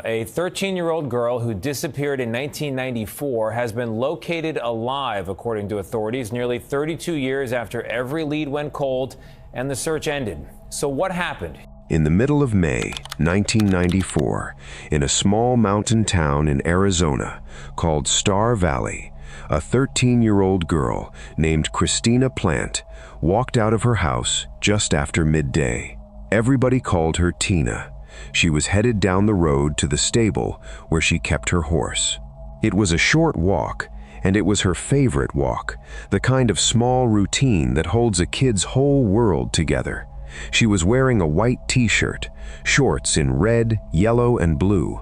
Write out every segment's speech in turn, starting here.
A 13-year-old girl who disappeared in 1994 has been located alive, according to authorities, nearly 32 years after every lead went cold and the search ended. So what happened? In the middle of May 1994, in a small mountain town in Arizona called Star Valley, a 13-year-old girl named Christina Plante walked out of her house just after midday. Everybody called her Tina. She was headed down the road to the stable where she kept her horse. It was a short walk, and it was her favorite walk, the kind of small routine that holds a kid's whole world together. She was wearing a white t-shirt, shorts in red, yellow, and blue,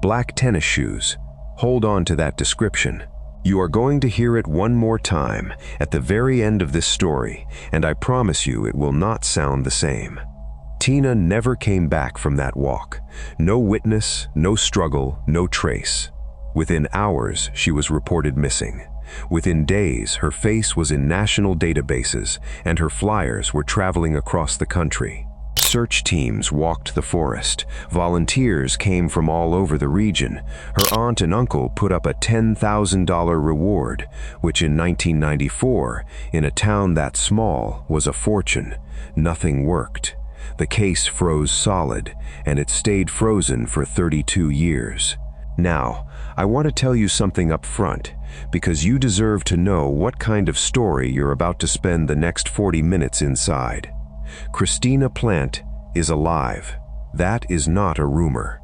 black tennis shoes. Hold on to that description. You are going to hear it one more time at the very end of this story, and I promise you it will not sound the same. Tina never came back from that walk. No witness, no struggle, no trace. Within hours, she was reported missing. Within days, her face was in national databases, and her flyers were traveling across the country. Search teams walked the forest. Volunteers came from all over the region. Her aunt and uncle put up a $10,000 reward, which in 1994, in a town that small, was a fortune. Nothing worked. The case froze solid, and it stayed frozen for 32 years. Now, I want to tell you something up front, because you deserve to know what kind of story you're about to spend the next 40 minutes inside. Christina Plante is alive. That is not a rumor.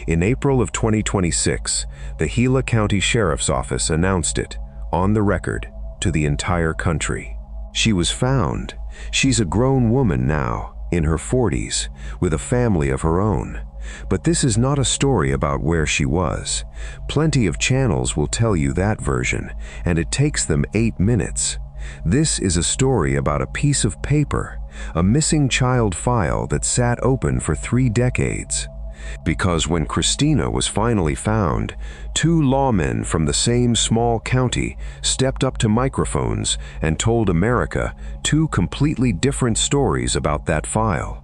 In April of 2026, the Gila County Sheriff's Office announced it, on the record, to the entire country. She was found. She's a grown woman now, in her 40s, with a family of her own. But this is not a story about where she was. Plenty of channels will tell you that version, and it takes them 8 minutes. This is a story about a piece of paper, a missing child file that sat open for 3 decades. Because when Christina was finally found, 2 lawmen from the same small county stepped up to microphones and told America 2 completely different stories about that file.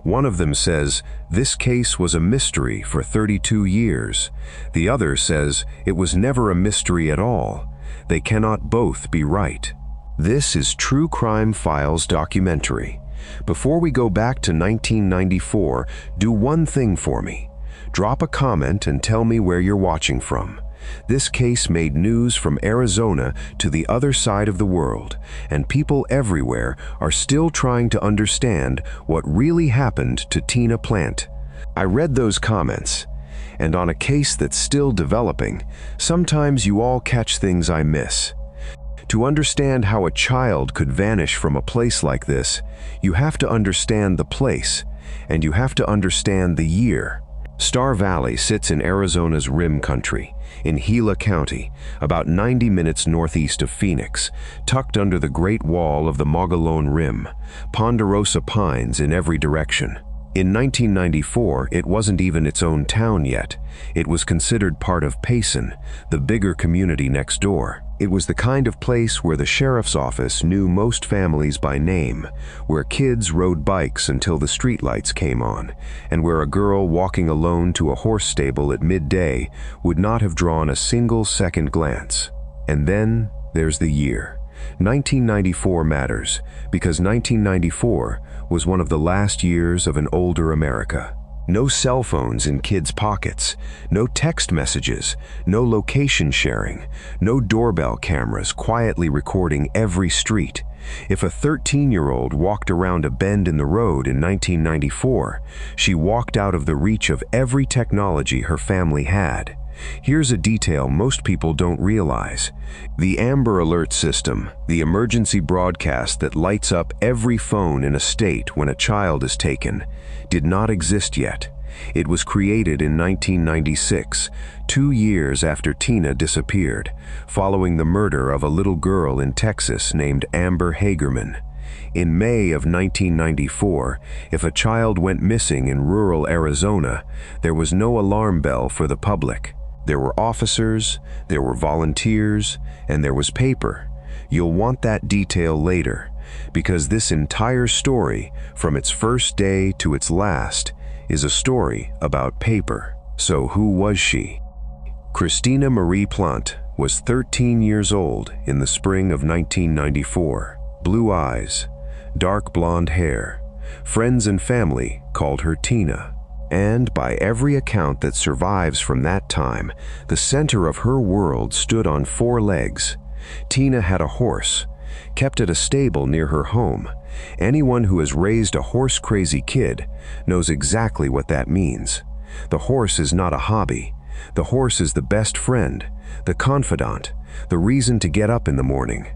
One of them says, this case was a mystery for 32 years. The other says, it was never a mystery at all. They cannot both be right. This is True Crime Files documentary. Before we go back to 1994, do one thing for me. Drop a comment and tell me where you're watching from. This case made news from Arizona to the other side of the world, and people everywhere are still trying to understand what really happened to Tina Plante. I read those comments, and on a case that's still developing, sometimes you all catch things I miss. To understand how a child could vanish from a place like this, you have to understand the place, and you have to understand the year. Star Valley sits in Arizona's Rim Country, in Gila County, about 90 minutes northeast of Phoenix, tucked under the Great Wall of the Mogollon Rim, ponderosa pines in every direction. In 1994, it wasn't even its own town yet. It was considered part of Payson, the bigger community next door. It was the kind of place where the sheriff's office knew most families by name, where kids rode bikes until the streetlights came on, and where a girl walking alone to a horse stable at midday would not have drawn a single second glance. And then there's the year. 1994 matters, because 1994 was one of the last years of an older America. No cell phones in kids' pockets, no text messages, no location sharing, no doorbell cameras quietly recording every street. If a 13-year-old walked around a bend in the road in 1994, she walked out of the reach of every technology her family had. Here's a detail most people don't realize. The Amber Alert system, the emergency broadcast that lights up every phone in a state when a child is taken, did not exist yet. It was created in 1996, 2 years after Tina disappeared, following the murder of a little girl in Texas named Amber Hagerman. In May of 1994, if a child went missing in rural Arizona, there was no alarm bell for the public. There were officers, there were volunteers, and there was paper. You'll want that detail later, because this entire story, from its first day to its last, is a story about paper. So who was she? Christina Marie Plante was 13 years old in the spring of 1994. Blue eyes, dark blonde hair. Friends and family called her Tina. And by every account that survives from that time, the center of her world stood on 4 legs. Tina had a horse, kept at a stable near her home. Anyone who has raised a horse-crazy kid knows exactly what that means. The horse is not a hobby. The horse is the best friend, the confidant, the reason to get up in the morning.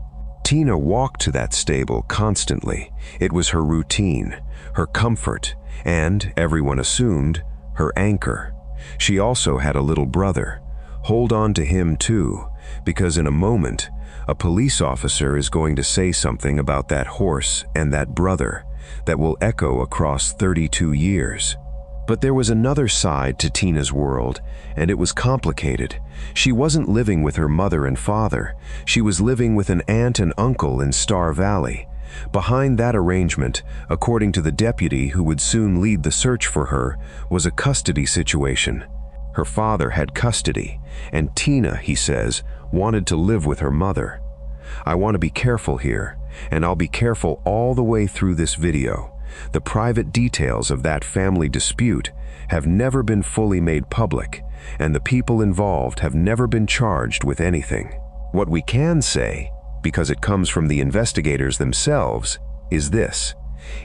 Tina walked to that stable constantly. It was her routine, her comfort, and, everyone assumed, her anchor. She also had a little brother. Hold on to him too, because in a moment, a police officer is going to say something about that horse and that brother that will echo across 32 years. But there was another side to Tina's world, and it was complicated. She wasn't living with her mother and father. She was living with an aunt and uncle in Star Valley. Behind that arrangement, according to the deputy who would soon lead the search for her, was a custody situation. Her father had custody, and Tina, he says, wanted to live with her mother. I want to be careful here, and I'll be careful all the way through this video. The private details of that family dispute have never been fully made public, and the people involved have never been charged with anything. What we can say, because it comes from the investigators themselves, is this.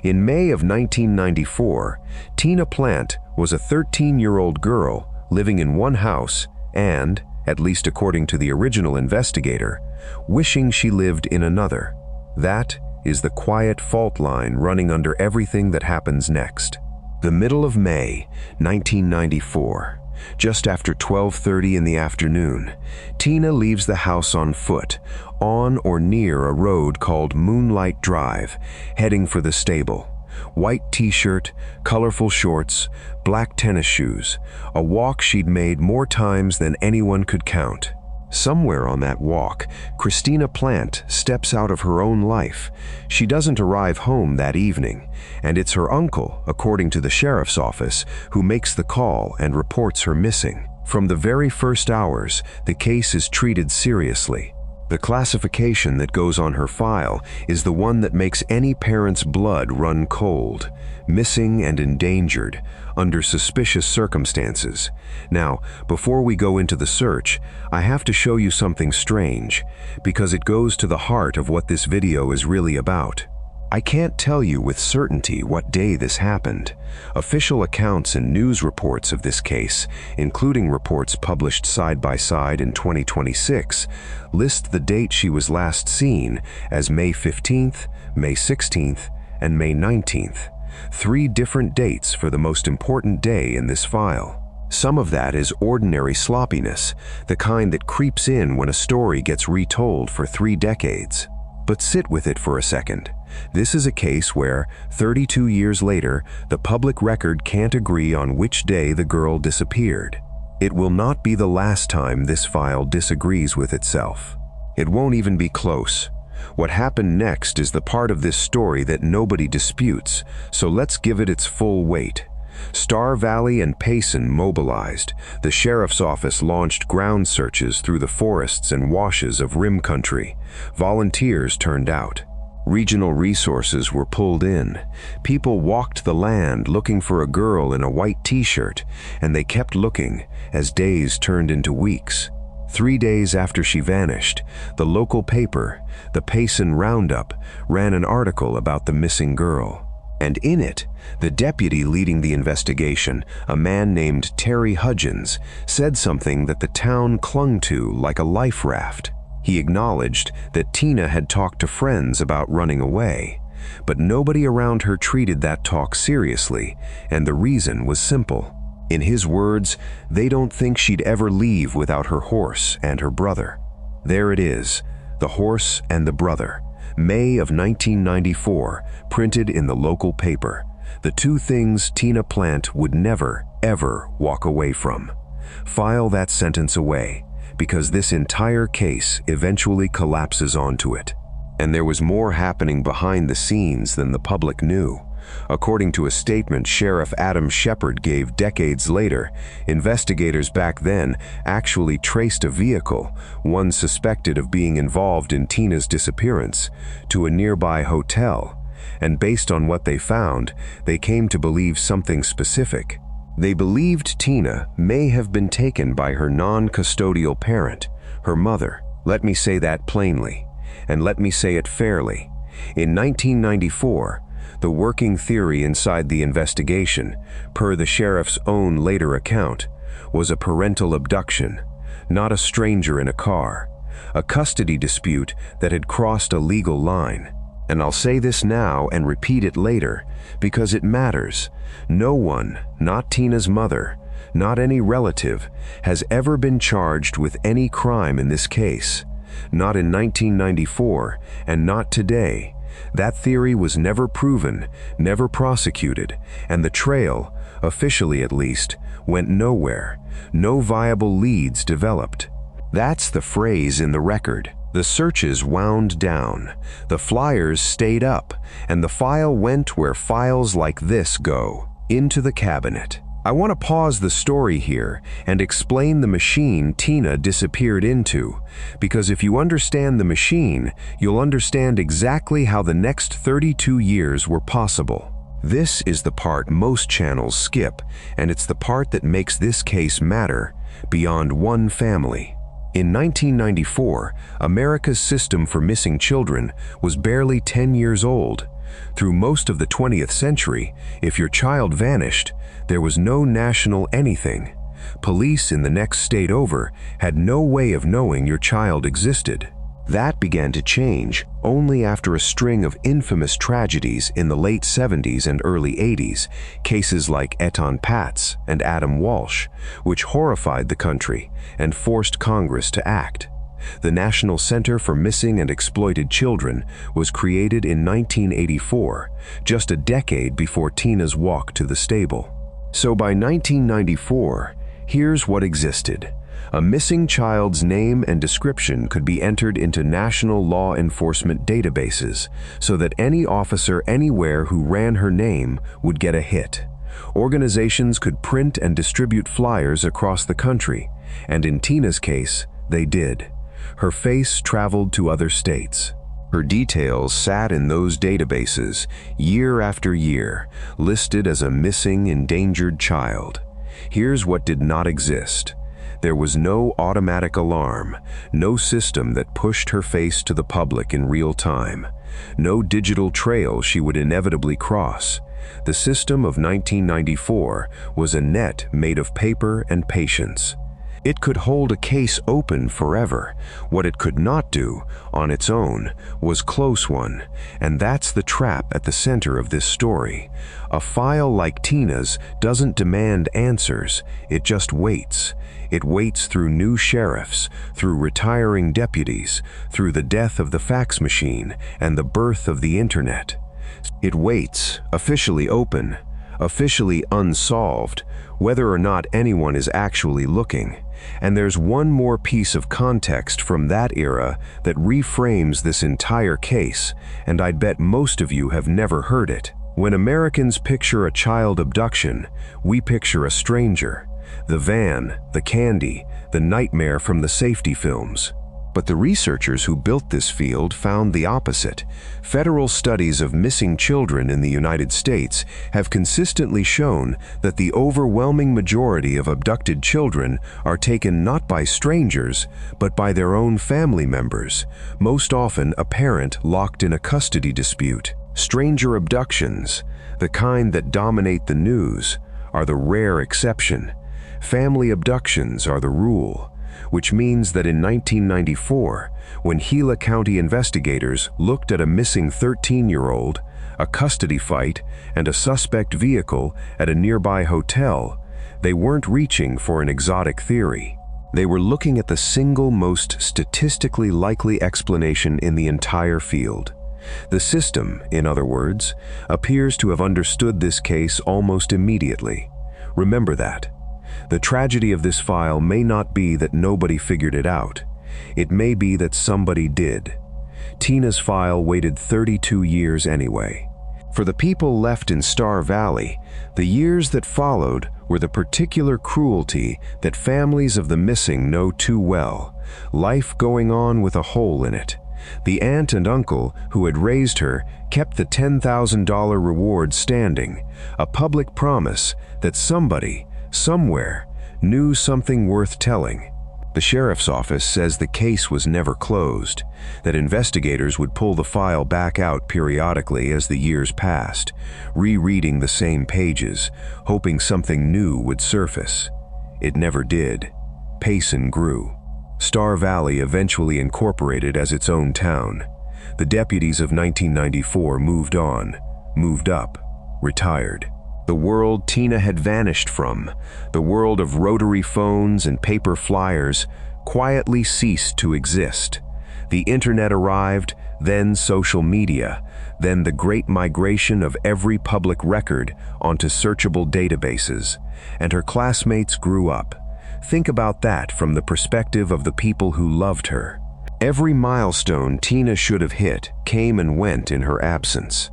In May of 1994, Tina Plante was a 13-year-old girl living in one house and, at least according to the original investigator, wishing she lived in another. That is the quiet fault line running under everything that happens next. The middle of May, 1994. Just after 12:30 in the afternoon, Tina leaves the house on foot, on or near a road called Moonlight Drive, heading for the stable. White t-shirt, colorful shorts, black tennis shoes, a walk she'd made more times than anyone could count. Somewhere on that walk, Christina Plante steps out of her own life. She doesn't arrive home that evening, and it's her uncle, according to the sheriff's office, who makes the call and reports her missing. From the very first hours, the case is treated seriously. The classification that goes on her file is the one that makes any parent's blood run cold: missing and endangered, under suspicious circumstances. Now, before we go into the search, I have to show you something strange, because it goes to the heart of what this video is really about. I can't tell you with certainty what day this happened. Official accounts and news reports of this case, including reports published side by side in 2026, list the date she was last seen as May 15th, May 16th, and May 19th. 3 different dates for the most important day in this file. Some of that is ordinary sloppiness, the kind that creeps in when a story gets retold for 3 decades. But sit with it for a second. This is a case where, 32 years later, the public record can't agree on which day the girl disappeared. It will not be the last time this file disagrees with itself. It won't even be close. What happened next is the part of this story that nobody disputes, so let's give it its full weight. Star Valley and Payson mobilized. The sheriff's office launched ground searches through the forests and washes of Rim Country. Volunteers turned out. Regional resources were pulled in. People walked the land looking for a girl in a white t-shirt, and they kept looking as days turned into weeks. 3 days after she vanished, the local paper, the Payson Roundup, ran an article about the missing girl. And in it, the deputy leading the investigation, a man named Terry Hudgens, said something that the town clung to like a life raft. He acknowledged that Tina had talked to friends about running away, but nobody around her treated that talk seriously, and the reason was simple. In his words, they don't think she'd ever leave without her horse and her brother. There it is, the horse and the brother. May of 1994, printed in the local paper. The 2 things Tina Plante would never, ever walk away from. File that sentence away, because this entire case eventually collapses onto it. And there was more happening behind the scenes than the public knew. According to a statement Sheriff Adam Shepard gave decades later, investigators back then actually traced a vehicle, one suspected of being involved in Tina's disappearance, to a nearby hotel. And based on what they found, they came to believe something specific. They believed Tina may have been taken by her non-custodial parent, her mother. Let me say that plainly, and let me say it fairly. In 1994, the working theory inside the investigation, per the sheriff's own later account, was a parental abduction, not a stranger in a car, a custody dispute that had crossed a legal line. And I'll say this now and repeat it later, because it matters. No one, not Tina's mother, not any relative, has ever been charged with any crime in this case. Not in 1994, and not today. That theory was never proven, never prosecuted, and the trail, officially at least, went nowhere. No viable leads developed. That's the phrase in the record. The searches wound down, the flyers stayed up, and the file went where files like this go, into the cabinet. I want to pause the story here and explain the machine Tina disappeared into, because if you understand the machine, you'll understand exactly how the next 32 years were possible. This is the part most channels skip, and it's the part that makes this case matter beyond one family. In 1994, America's system for missing children was barely 10 years old. Through most of the 20th century, if your child vanished, there was no national anything. Police in the next state over had no way of knowing your child existed. That began to change only after a string of infamous tragedies in the late 70s and early 80s, cases like Eton Patz and Adam Walsh, which horrified the country and forced Congress to act. The National Center for Missing and Exploited Children was created in 1984, just a decade before Tina's walk to the stable. So by 1994, here's what existed. A missing child's name and description could be entered into national law enforcement databases so that any officer anywhere who ran her name would get a hit. Organizations could print and distribute flyers across the country, and in Tina's case, they did. Her face traveled to other states. Her details sat in those databases year after year, listed as a missing, endangered child. Here's what did not exist. There was no automatic alarm, no system that pushed her face to the public in real time, no digital trail she would inevitably cross. The system of 1994 was a net made of paper and patience. It could hold a case open forever. What it could not do, on its own, was close one, and that's the trap at the center of this story. A file like Tina's doesn't demand answers, it just waits. It waits through new sheriffs, through retiring deputies, through the death of the fax machine and the birth of the internet. It waits, officially open, officially unsolved, whether or not anyone is actually looking. And there's one more piece of context from that era that reframes this entire case, and I'd bet most of you have never heard it. When Americans picture a child abduction, we picture a stranger. The van, the candy, the nightmare from the safety films. But the researchers who built this field found the opposite. Federal studies of missing children in the United States have consistently shown that the overwhelming majority of abducted children are taken not by strangers, but by their own family members, most often a parent locked in a custody dispute. Stranger abductions, the kind that dominate the news, are the rare exception. Family abductions are the rule. Which means that in 1994, when Gila County investigators looked at a missing 13-year-old, a custody fight, and a suspect vehicle at a nearby hotel, they weren't reaching for an exotic theory. They were looking at the single most statistically likely explanation in the entire field. The system, in other words, appears to have understood this case almost immediately. Remember that. The tragedy of this file may not be that nobody figured it out. It may be that somebody did. Tina's file waited 32 years anyway. For the people left in Star Valley, the years that followed were the particular cruelty that families of the missing know too well, life going on with a hole in it. The aunt and uncle who had raised her kept the $10,000 reward standing, a public promise that somebody, somewhere, knew something worth telling. The sheriff's office says the case was never closed, that investigators would pull the file back out periodically as the years passed, rereading the same pages, hoping something new would surface. It never did. Payson grew. Star Valley eventually incorporated as its own town. The deputies of 1994 moved on, moved up, retired. The world Tina had vanished from, the world of rotary phones and paper flyers, quietly ceased to exist. The internet arrived, then social media, then the great migration of every public record onto searchable databases, and her classmates grew up. Think about that from the perspective of the people who loved her. Every milestone Tina should have hit came and went in her absence.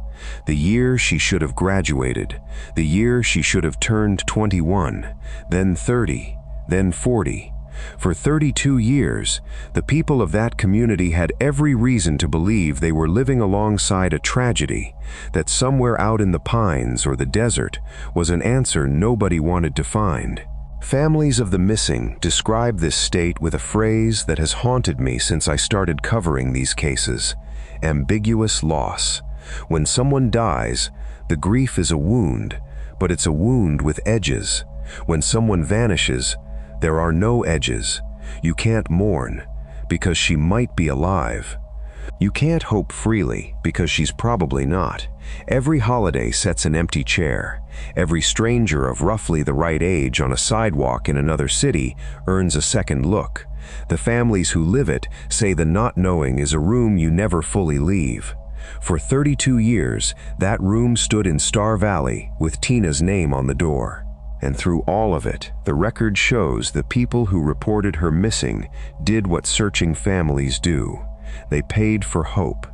The year she should have graduated, the year she should have turned 21, then 30, then 40. For 32 years, the people of that community had every reason to believe they were living alongside a tragedy, that somewhere out in the pines or the desert was an answer nobody wanted to find. Families of the missing describe this state with a phrase that has haunted me since I started covering these cases: ambiguous loss. When someone dies, the grief is a wound, but it's a wound with edges. When someone vanishes, there are no edges. You can't mourn, because she might be alive. You can't hope freely, because she's probably not. Every holiday sets an empty chair. Every stranger of roughly the right age on a sidewalk in another city earns a second look. The families who live it say the not knowing is a room you never fully leave. For 32 years, that room stood in Star Valley with Tina's name on the door. And through all of it, the record shows the people who reported her missing did what searching families do. They paid for hope.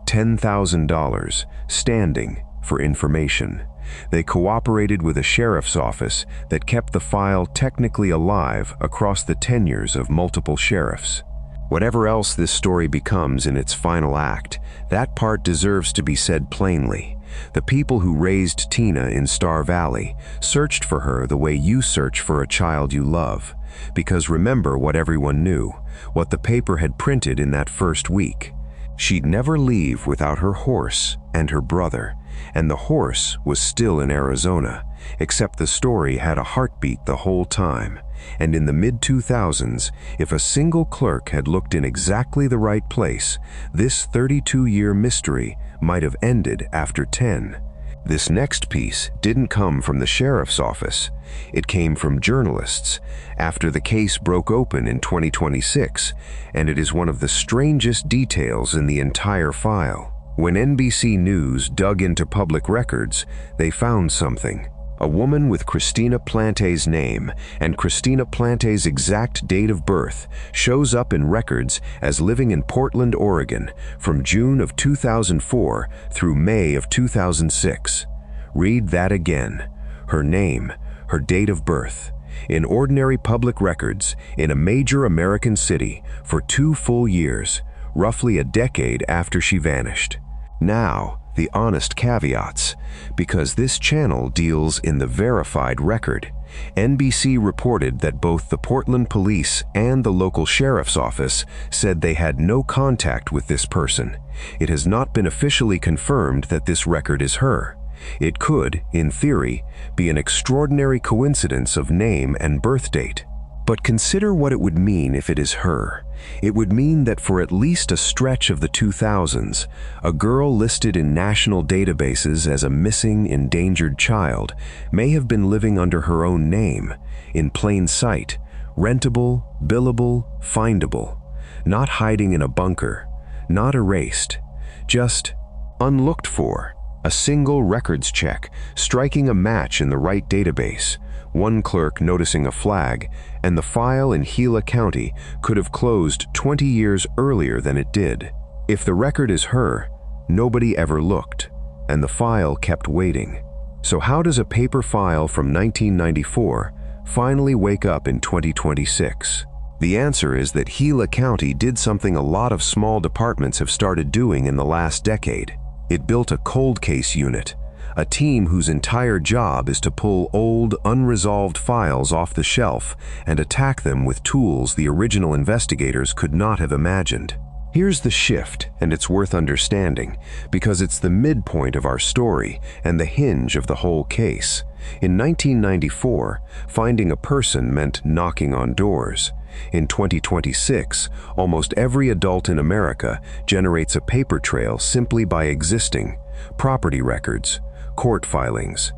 $10,000, standing for information. They cooperated with a sheriff's office that kept the file technically alive across the tenures of multiple sheriffs. Whatever else this story becomes in its final act, that part deserves to be said plainly. The people who raised Tina in Star Valley searched for her the way you search for a child you love. Because remember what everyone knew, what the paper had printed in that first week. She'd never leave without her horse and her brother, and the horse was still in Arizona, except the story had a heartbeat the whole time. And in the mid-2000s, if a single clerk had looked in exactly the right place, this 32-year mystery might have ended after 10. This next piece didn't come from the sheriff's office. It came from journalists after the case broke open in 2026, and it is one of the strangest details in the entire file. When NBC News dug into public records, they found something. A woman with Christina Plante's name and Christina Plante's exact date of birth shows up in records as living in Portland, Oregon from June of 2004 through May of 2006. Read that again. Her name, her date of birth, in ordinary public records in a major American city for 2 full years, roughly a decade after she vanished. Now, the honest caveats, because this channel deals in the verified record. NBC reported that both the Portland police and the local sheriff's office said they had no contact with this person. It has not been officially confirmed that this record is her. It could, in theory, be an extraordinary coincidence of name and birth date. But consider what it would mean if it is her. It would mean that for at least a stretch of the 2000s, a girl listed in national databases as a missing, endangered child may have been living under her own name, in plain sight, rentable, billable, findable, not hiding in a bunker, not erased, just unlooked for. A single records check, striking a match in the right database, one clerk noticing a flag, and the file in Gila County could have closed 20 years earlier than it did. If the record is her, nobody ever looked. and the file kept waiting. So how does a paper file from 1994 finally wake up in 2026? The answer is that Gila County did something a lot of small departments have started doing in the last decade. It built a cold case unit, a team whose entire job is to pull old, unresolved files off the shelf and attack them with tools the original investigators could not have imagined. Here's the shift, and it's worth understanding, because it's the midpoint of our story and the hinge of the whole case. In 1994, finding a person meant knocking on doors. In 2026, almost every adult in America generates a paper trail simply by existing: property records, court filings,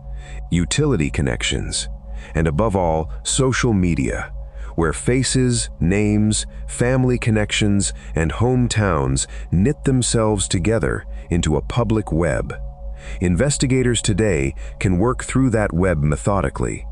utility connections, and above all, social media, where faces, names, family connections, and hometowns knit themselves together into a public web. Investigators today can work through that web methodically,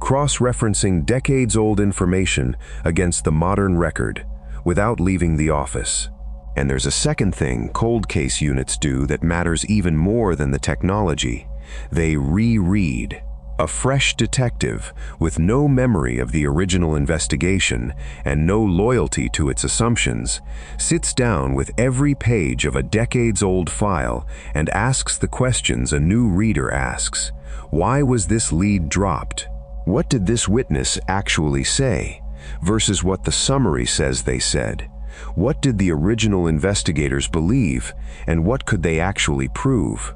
cross-referencing decades-old information against the modern record without leaving the office. And there's a second thing cold case units do that matters even more than the technology. They reread. A fresh detective with no memory of the original investigation and no loyalty to its assumptions sits down with every page of a decades-old file and asks the questions a new reader asks. Why was this lead dropped? What did this witness actually say versus what the summary says they said? What did the original investigators believe, and what could they actually prove?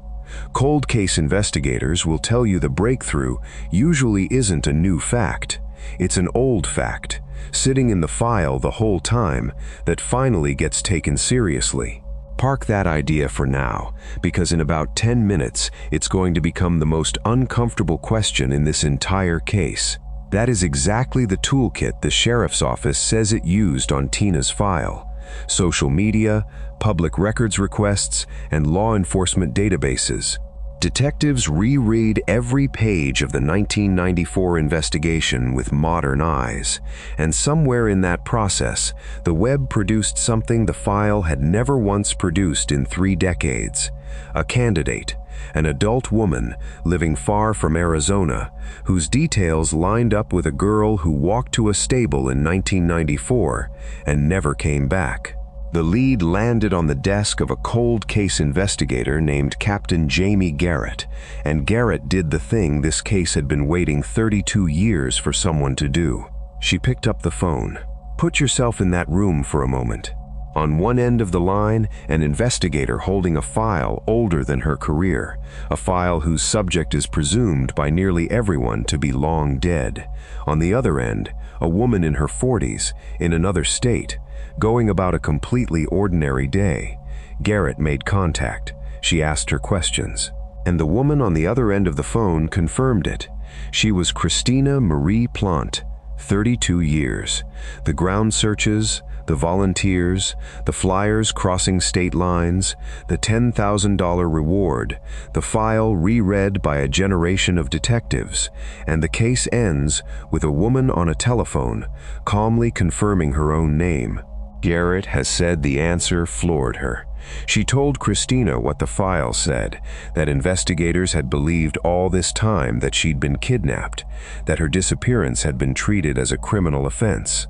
Cold case investigators will tell you the breakthrough usually isn't a new fact. It's an old fact, sitting in the file the whole time, that finally gets taken seriously. Park that idea for now, because in about 10 minutes, it's going to become the most uncomfortable question in this entire case. That is exactly the toolkit the sheriff's office says it used on Tina's file: social media, public records requests, and law enforcement databases. Detectives reread every page of the 1994 investigation with modern eyes, and somewhere in that process, the web produced something the file had never once produced in 3 decades. A candidate, an adult woman living far from Arizona, whose details lined up with a girl who walked to a stable in 1994 and never came back. The lead landed on the desk of a cold case investigator named Captain Jamie Garrett, and Garrett did the thing this case had been waiting 32 years for someone to do. She picked up the phone. Put yourself in that room for a moment. On one end of the line, an investigator holding a file older than her career, a file whose subject is presumed by nearly everyone to be long dead. On the other end, a woman in her 40s, in another state, going about a completely ordinary day. Garrett made contact. She asked her questions, and the woman on the other end of the phone confirmed it. She was Christina Marie Plante, 32 years. The ground searches, the volunteers, the flyers crossing state lines, the $10,000 reward, the file reread by a generation of detectives, and the case ends with a woman on a telephone calmly confirming her own name. Garrett has said the answer floored her. She told Christina what the file said, that investigators had believed all this time that she'd been kidnapped, that her disappearance had been treated as a criminal offense.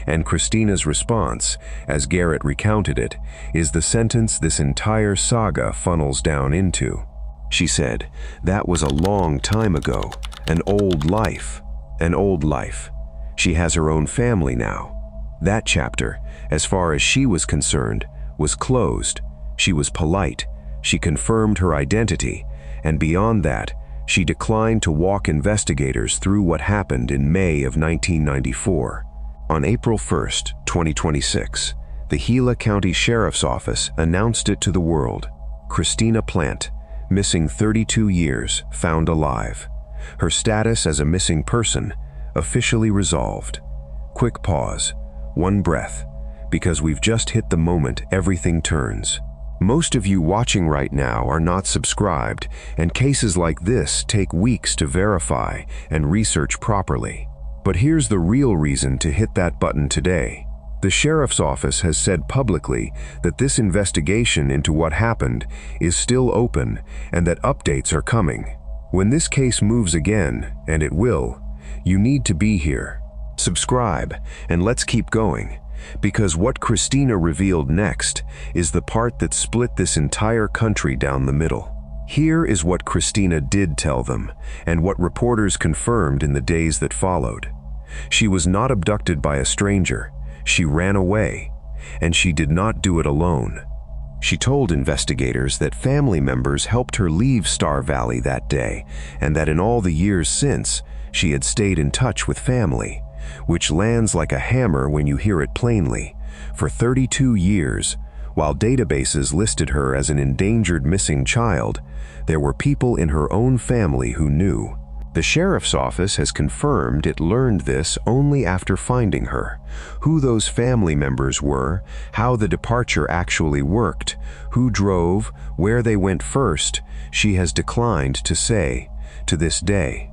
And Christina's response, as Garrett recounted it, is the sentence this entire saga funnels down into. She said, "That was a long time ago, an old life. An old life. She has her own family now." That chapter, as far as she was concerned, was closed. She was polite, she confirmed her identity, and beyond that, she declined to walk investigators through what happened in May of 1994. On April 1st, 2026, the Gila County Sheriff's Office announced it to the world. Christina Plante, missing 32 years, found alive. Her status as a missing person officially resolved. Quick pause, one breath, because we've just hit the moment everything turns. Most of you watching right now are not subscribed, and cases like this take weeks to verify and research properly. But here's the real reason to hit that button today. The sheriff's office has said publicly that this investigation into what happened is still open and that updates are coming. When this case moves again, and it will, you need to be here. Subscribe, and let's keep going, because what Christina revealed next is the part that split this entire country down the middle. Here is what Christina did tell them, and what reporters confirmed in the days that followed. She was not abducted by a stranger. She ran away, and she did not do it alone. She told investigators that family members helped her leave Star Valley that day, and that in all the years since, she had stayed in touch with family, which lands like a hammer when you hear it plainly. For 32 years, while databases listed her as an endangered missing child, there were people in her own family who knew. The sheriff's office has confirmed it learned this only after finding her. Who those family members were, how the departure actually worked, who drove, where they went first, she has declined to say, to this day.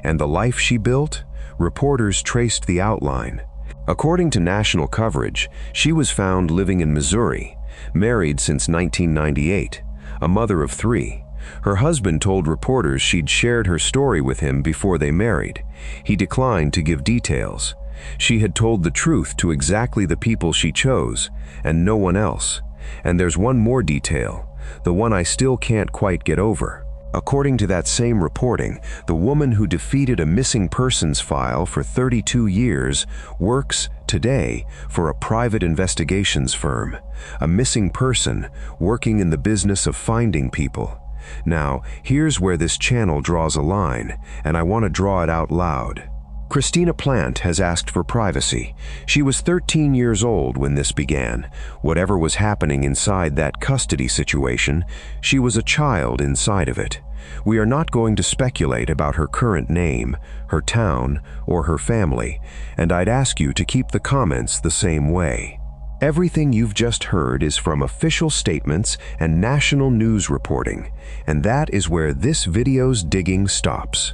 And the life she built? Reporters traced the outline. According to national coverage, she was found living in Missouri, married since 1998, a mother of 3. Her husband told reporters she'd shared her story with him before they married. He declined to give details. She had told the truth to exactly the people she chose, and no one else. And there's one more detail, the one I still can't quite get over. According to that same reporting, the woman who defeated a missing persons file for 32 years works today for a private investigations firm, a missing person working in the business of finding people. Now, here's where this channel draws a line, and I want to draw it out loud. Christina Plante has asked for privacy. She was 13 years old when this began. Whatever was happening inside that custody situation, she was a child inside of it. We are not going to speculate about her current name, her town, or her family, and I'd ask you to keep the comments the same way. Everything you've just heard is from official statements and national news reporting, and that is where this video's digging stops.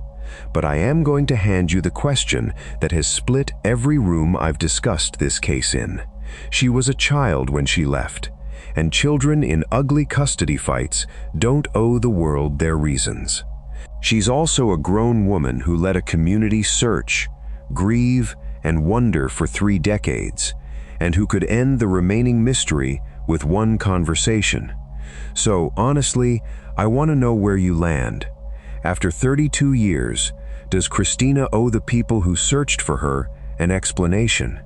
But I am going to hand you the question that has split every room I've discussed this case in. She was a child when she left, and children in ugly custody fights don't owe the world their reasons. She's also a grown woman who led a community search, grieve, and wonder for 3 decades, and who could end the remaining mystery with one conversation. So, honestly, I want to know where you land. After 32 years, does Christina owe the people who searched for her an explanation?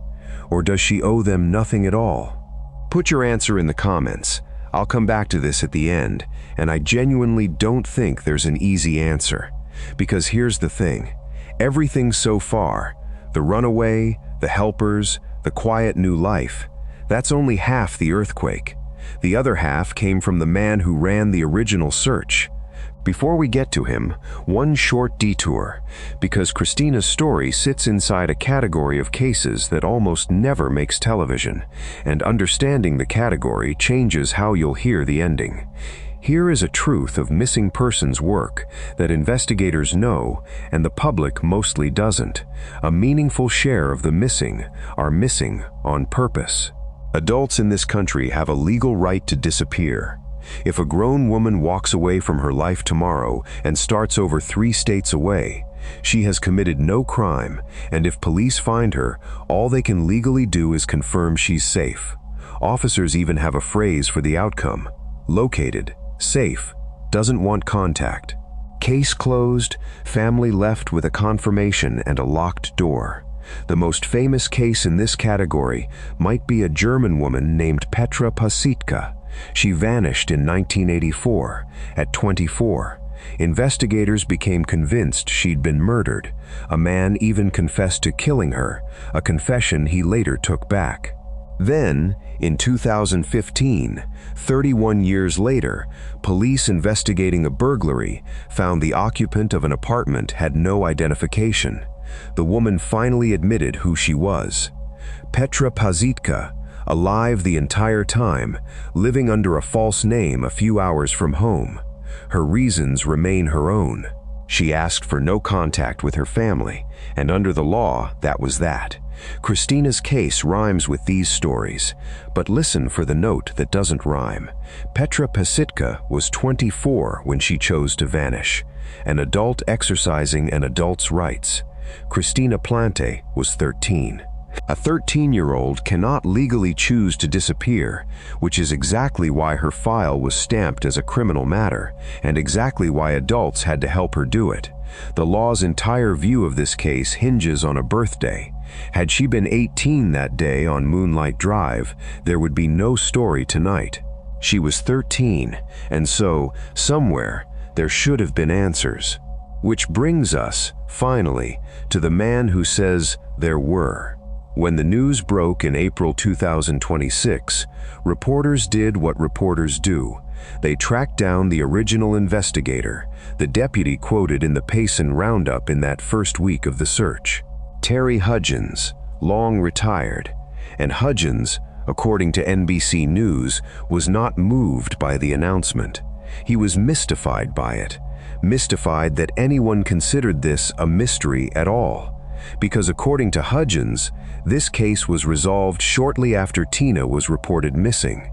Or does she owe them nothing at all? Put your answer in the comments. I'll come back to this at the end, and I genuinely don't think there's an easy answer. Because here's the thing. Everything so far, the runaway, the helpers, the quiet new life, that's only half the earthquake. The other half came from the man who ran the original search. Before we get to him, one short detour, because Christina's story sits inside a category of cases that almost never makes television, and understanding the category changes how you'll hear the ending. Here is a truth of missing persons work that investigators know and the public mostly doesn't. A meaningful share of the missing are missing on purpose. Adults in this country have a legal right to disappear. If a grown woman walks away from her life tomorrow and starts over 3 states away, she has committed no crime, and if police find her, all they can legally do is confirm she's safe. Officers even have a phrase for the outcome: located, safe, doesn't want contact. Case closed, family left with a confirmation and a locked door. The most famous case in this category might be a German woman named Petra Pasitka. She vanished in 1984, at 24. Investigators became convinced she'd been murdered. A man even confessed to killing her, a confession he later took back. Then, in 2015, 31 years later, police investigating a burglary found the occupant of an apartment had no identification. The woman finally admitted who she was. Petra Pasitka, alive the entire time, living under a false name a few hours from home. Her reasons remain her own. She asked for no contact with her family, and under the law, that was that. Christina's case rhymes with these stories, but listen for the note that doesn't rhyme. Petra Pasitka was 24 when she chose to vanish, an adult exercising an adult's rights. Christina Plante was 13. A 13-year-old cannot legally choose to disappear, which is exactly why her file was stamped as a criminal matter, and exactly why adults had to help her do it. The law's entire view of this case hinges on a birthday. Had she been 18 that day on Moonlight Drive, there would be no story tonight. She was 13, and so, somewhere, there should have been answers. Which brings us, finally, to the man who says there were. When the news broke in April 2026, reporters did what reporters do. They tracked down the original investigator, the deputy quoted in the Payson Roundup in that first week of the search. Terry Hudgens, long retired. And Hudgens, according to NBC News, was not moved by the announcement. He was mystified by it. Mystified that anyone considered this a mystery at all. Because according to Hudgens, this case was resolved shortly after Tina was reported missing.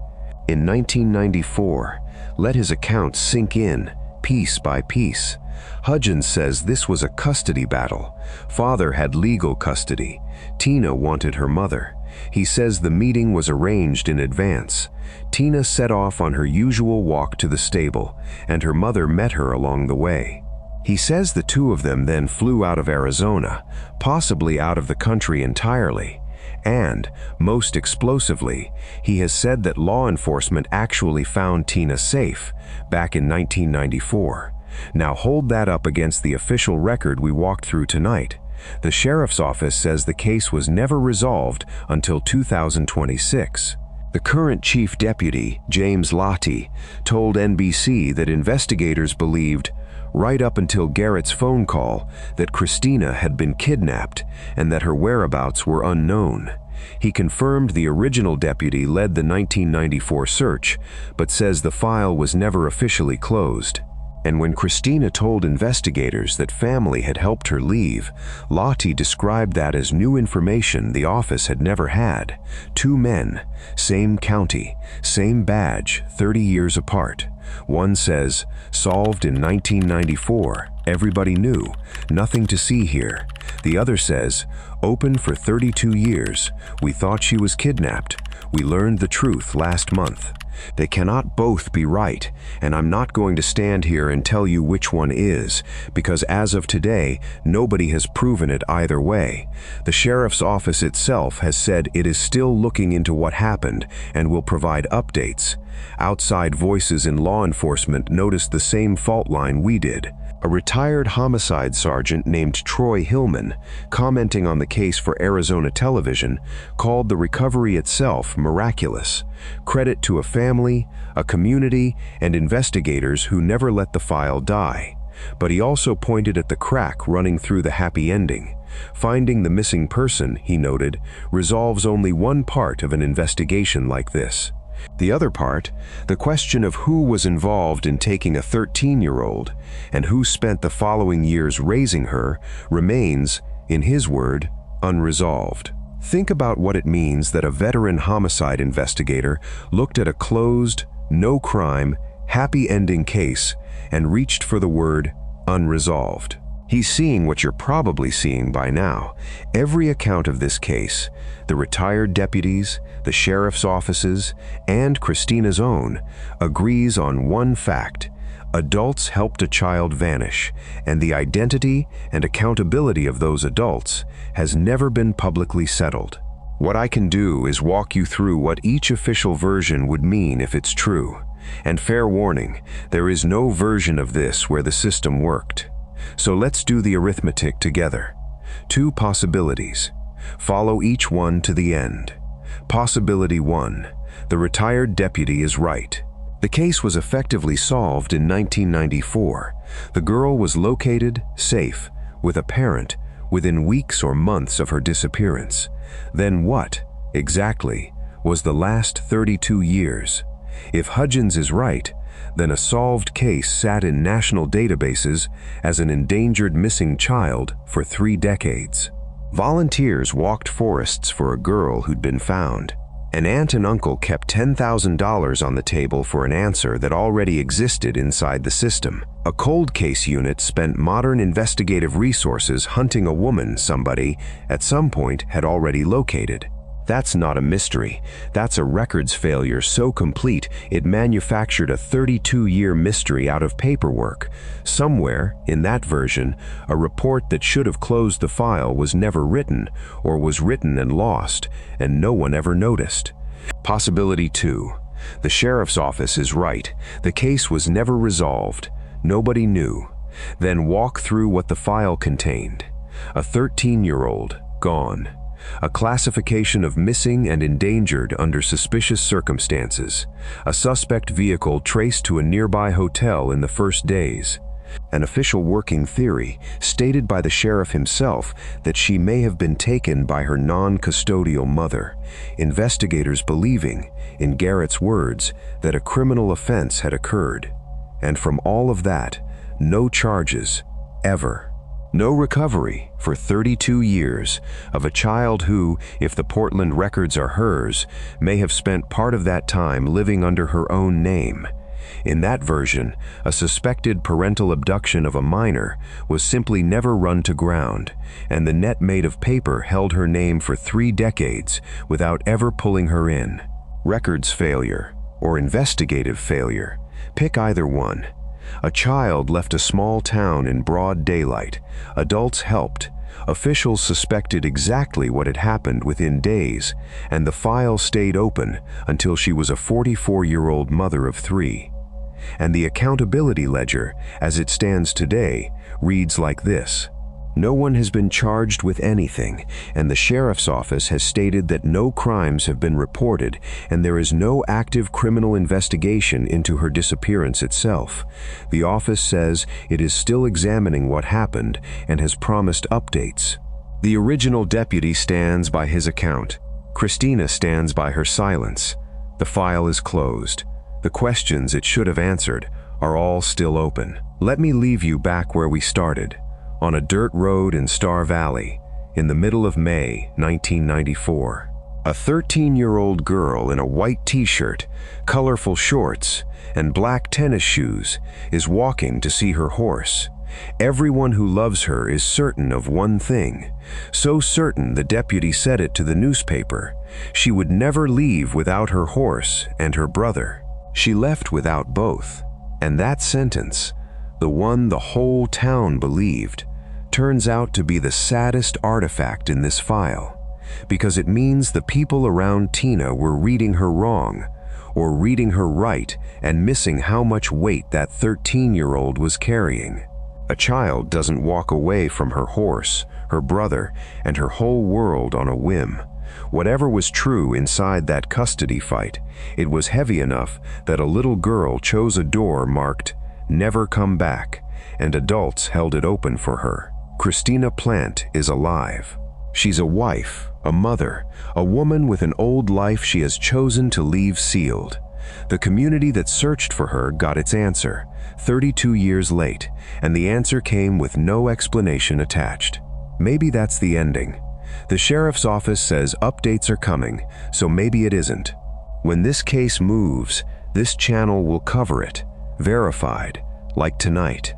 In 1994, let his account sink in, piece by piece. Hudgens says this was a custody battle. Father had legal custody. Tina wanted her mother. He says the meeting was arranged in advance. Tina set off on her usual walk to the stable, and her mother met her along the way. He says the two of them then flew out of Arizona, possibly out of the country entirely. And, most explosively, he has said that law enforcement actually found Tina safe back in 1994. Now hold that up against the official record we walked through tonight. The sheriff's office says the case was never resolved until 2026. The current chief deputy, James Lottie, told NBC that investigators believed, right up until Garrett's phone call, that Christina had been kidnapped and that her whereabouts were unknown. He confirmed the original deputy led the 1994 search, but says the file was never officially closed. And when Christina told investigators that family had helped her leave, Lottie described that as new information the office had never had. Two men, same county, same badge, 30 years apart. One says, solved in 1994, everybody knew, nothing to see here. The other says, open for 32 years, we thought she was kidnapped. We learned the truth last month. They cannot both be right, and I'm not going to stand here and tell you which one is, because as of today, nobody has proven it either way. The sheriff's office itself has said it is still looking into what happened and will provide updates. Outside voices in law enforcement noticed the same fault line we did. A retired homicide sergeant named Troy Hillman, commenting on the case for Arizona television, called the recovery itself miraculous. Credit to a family, a community, and investigators who never let the file die. But he also pointed at the crack running through the happy ending. Finding the missing person, he noted, resolves only one part of an investigation like this. The other part, the question of who was involved in taking a 13-year-old and who spent the following years raising her, remains, in his word, unresolved. Think about what it means that a veteran homicide investigator looked at a closed, no-crime, happy-ending case and reached for the word unresolved. He's seeing what you're probably seeing by now. Every account of this case, the retired deputies, the sheriff's offices, and Christina's own, agrees on one fact. Adults helped a child vanish, and the identity and accountability of those adults has never been publicly settled. What I can do is walk you through what each official version would mean if it's true. And fair warning, there is no version of this where the system worked. So let's do the arithmetic together. Two possibilities. Follow each one to the end. Possibility 1. The retired deputy is right. The case was effectively solved in 1994. The girl was located, safe, with a parent, within weeks or months of her disappearance. Then what, exactly, was the last 32 years? If Hudgens is right, then a solved case sat in national databases as an endangered missing child for 3 decades. Volunteers walked forests for a girl who'd been found. An aunt and uncle kept $10,000 on the table for an answer that already existed inside the system. A cold case unit spent modern investigative resources hunting a woman somebody, at some point, had already located. That's not a mystery. That's a records failure so complete it manufactured a 32-year mystery out of paperwork. Somewhere, in that version, a report that should have closed the file was never written, or was written and lost, and no one ever noticed. Possibility 2. The sheriff's office is right. The case was never resolved. Nobody knew. Then walk through what the file contained. A 13-year-old, gone. A classification of missing and endangered under suspicious circumstances. A suspect vehicle traced to a nearby hotel in the first days. An official working theory, stated by the sheriff himself, that she may have been taken by her non-custodial mother. Investigators believing, in Garrett's words, that a criminal offense had occurred. And from all of that, no charges, ever. No recovery for 32 years of a child who, if the Portland records are hers, may have spent part of that time living under her own name. In that version, a suspected parental abduction of a minor was simply never run to ground, and the net made of paper held her name for 3 decades without ever pulling her in. Records failure, or investigative failure, pick either one. A child left a small town in broad daylight. Adults helped. Officials suspected exactly what had happened within days, and the file stayed open until she was a 44-year-old mother of 3. And the accountability ledger, as it stands today, reads like this. No one has been charged with anything, and the sheriff's office has stated that no crimes have been reported, and there is no active criminal investigation into her disappearance itself. The office says it is still examining what happened and has promised updates. The original deputy stands by his account. Christina stands by her silence. The file is closed. The questions it should have answered are all still open. Let me leave you back where we started. On a dirt road in Star Valley, in the middle of May 1994. A 13-year-old girl in a white t-shirt, colorful shorts, and black tennis shoes is walking to see her horse. Everyone who loves her is certain of one thing. So certain the deputy said it to the newspaper. She would never leave without her horse and her brother. She left without both. And that sentence, the one the whole town believed, turns out to be the saddest artifact in this file, because it means the people around Tina were reading her wrong, or reading her right and missing how much weight that 13-year-old was carrying. A child doesn't walk away from her horse, her brother, and her whole world on a whim. Whatever was true inside that custody fight, it was heavy enough that a little girl chose a door marked, "Never come back," and adults held it open for her. Christina Plante is alive. She's a wife, a mother, a woman with an old life she has chosen to leave sealed. The community that searched for her got its answer, 32 years late, and the answer came with no explanation attached. Maybe that's the ending. The sheriff's office says updates are coming, so maybe it isn't. When this case moves, this channel will cover it, verified, like tonight.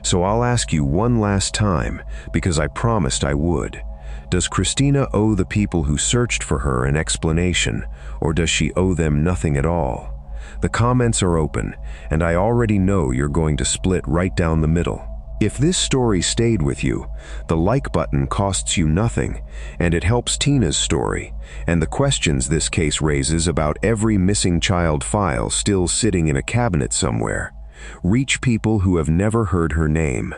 So I'll ask you one last time, because I promised I would. Does Christina owe the people who searched for her an explanation, or does she owe them nothing at all? The comments are open, and I already know you're going to split right down the middle. If this story stayed with you, the like button costs you nothing, and it helps Tina's story, and the questions this case raises about every missing child file still sitting in a cabinet somewhere, reach people who have never heard her name.